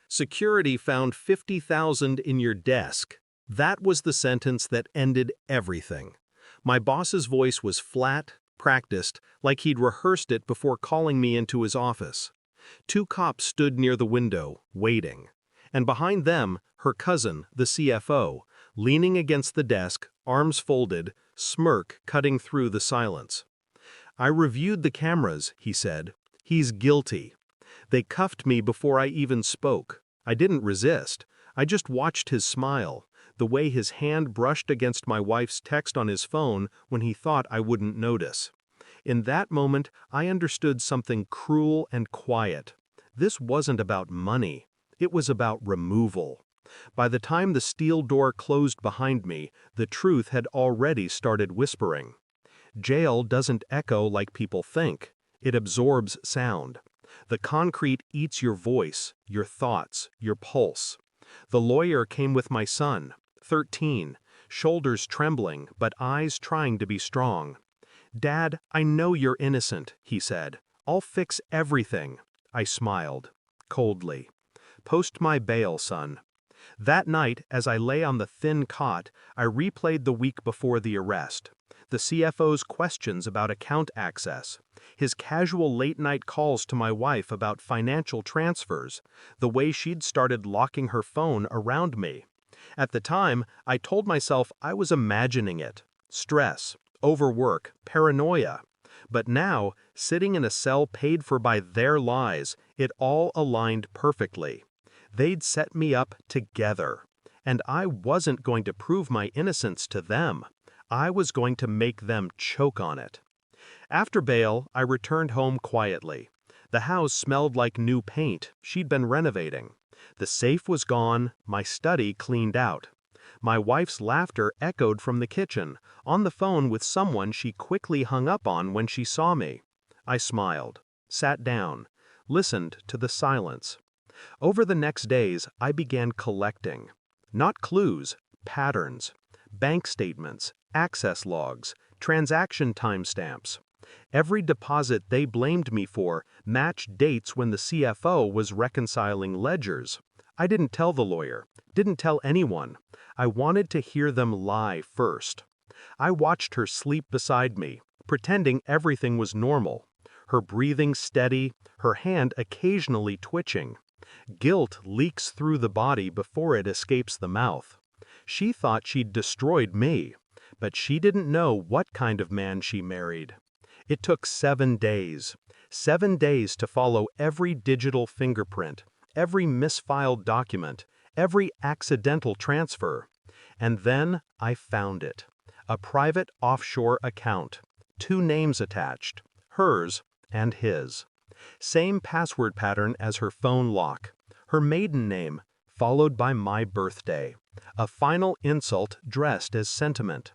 Security found 50,000 in your desk. That was the sentence that ended everything. My boss's voice was flat, practiced, like he'd rehearsed it before calling me into his office. Two cops stood near the window, waiting. And behind them, her cousin, the CFO, leaning against the desk, arms folded, smirk cutting through the silence. "I reviewed the cameras," he said. "He's guilty. They cuffed me before I even spoke. I didn't resist. I just watched his smile, the way his hand brushed against my wife's text on his phone when he thought I wouldn't notice. In that moment, I understood something cruel and quiet. This wasn't about money. It was about removal. By the time the steel door closed behind me, the truth had already started whispering. Jail doesn't echo like people think. It absorbs sound. The concrete eats your voice, your thoughts, your pulse. The lawyer came with my son, 13, shoulders trembling but eyes trying to be strong. "Dad, I know you're innocent," he said. "I'll fix everything." I smiled, coldly. "Post my bail, son." That night, as I lay on the thin cot, I replayed the week before the arrest. The CFO's questions about account access, his casual late-night calls to my wife about financial transfers, the way she'd started locking her phone around me. At the time, I told myself I was imagining it. Stress, overwork, paranoia. But now, sitting in a cell paid for by their lies, it all aligned perfectly. They'd set me up together. And I wasn't going to prove my innocence to them. I was going to make them choke on it. After bail, I returned home quietly. The house smelled like new paint. She'd been renovating. The safe was gone, my study cleaned out. My wife's laughter echoed from the kitchen, on the phone with someone she quickly hung up on when she saw me. I smiled, sat down, listened to the silence. Over the next days, I began collecting. Not clues, patterns. Bank statements, access logs, transaction timestamps. Every deposit they blamed me for matched dates when the CFO was reconciling ledgers. I didn't tell the lawyer, didn't tell anyone. I wanted to hear them lie first. I watched her sleep beside me, pretending everything was normal. Her breathing steady, her hand occasionally twitching. Guilt leaks through the body before it escapes the mouth. She thought she'd destroyed me, but she didn't know what kind of man she married. It took 7 days. 7 days to follow every digital fingerprint, every misfiled document, every accidental transfer. And then I found it. A private offshore account. 2 names attached. Hers and his. Same password pattern as her phone lock. Her maiden name, followed by my birthday. A final insult dressed as sentiment.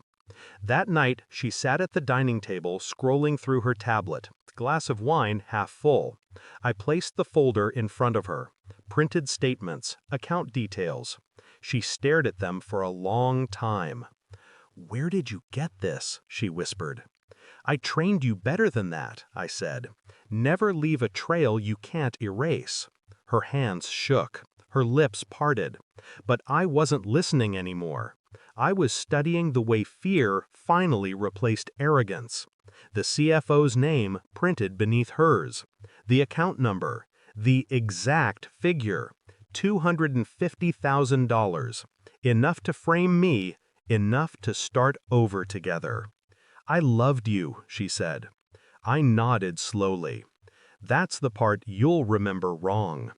That night, she sat at the dining table scrolling through her tablet, glass of wine half full. I placed the folder in front of her. Printed statements, account details. She stared at them for a long time. "Where did you get this?" she whispered. "I trained you better than that," I said. "Never leave a trail you can't erase." Her hands shook. Her lips parted. But I wasn't listening anymore. I was studying the way fear finally replaced arrogance. The CFO's name printed beneath hers. The account number. The exact figure. $250,000. Enough to frame me, enough to start over together. "I loved you," she said. I nodded slowly. "That's the part you'll remember wrong."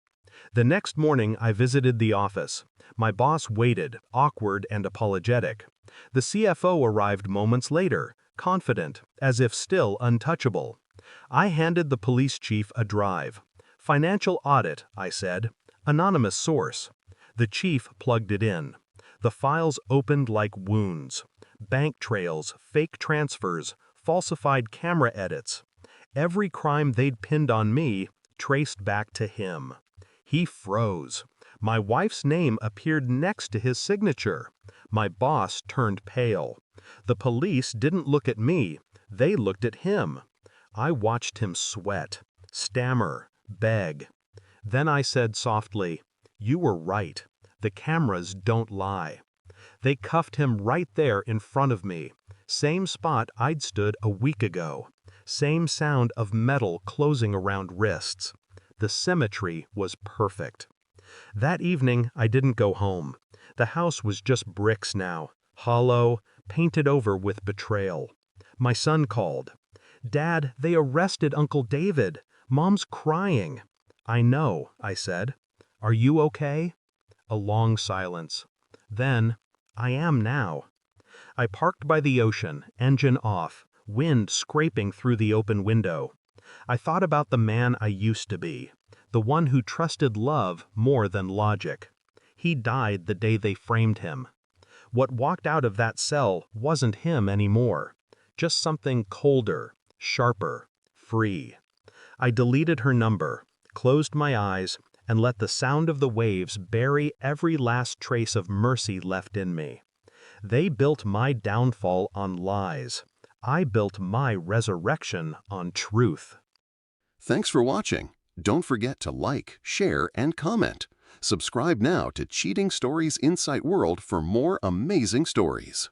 The next morning I visited the office. My boss waited, awkward and apologetic. The CFO arrived moments later, confident, as if still untouchable. I handed the police chief a drive. "Financial audit," I said. "Anonymous source." The chief plugged it in. The files opened like wounds. Bank trails, fake transfers, falsified camera edits. Every crime they'd pinned on me traced back to him. He froze. My wife's name appeared next to his signature. My boss turned pale. The police didn't look at me, they looked at him. I watched him sweat, stammer, beg. Then I said softly, You were right. The cameras don't lie. They cuffed him right there in front of me. Same spot I'd stood a week ago. Same sound of metal closing around wrists. The symmetry was perfect. That evening, I didn't go home. The house was just bricks now, hollow, painted over with betrayal. My son called. "Dad, they arrested Uncle David. Mom's crying." "I know," I said. "Are you okay?" A long silence. Then, "I am now." I parked by the ocean, engine off, wind scraping through the open window. I thought about the man I used to be, the one who trusted love more than logic. He died the day they framed him. What walked out of that cell wasn't him anymore, just something colder, sharper, free. I deleted her number, closed my eyes, and let the sound of the waves bury every last trace of mercy left in me. They built my downfall on lies. I built my resurrection on truth. Thanks for watching. Don't forget to like, share, and comment. Subscribe now to Cheating Stories Insight World for more amazing stories.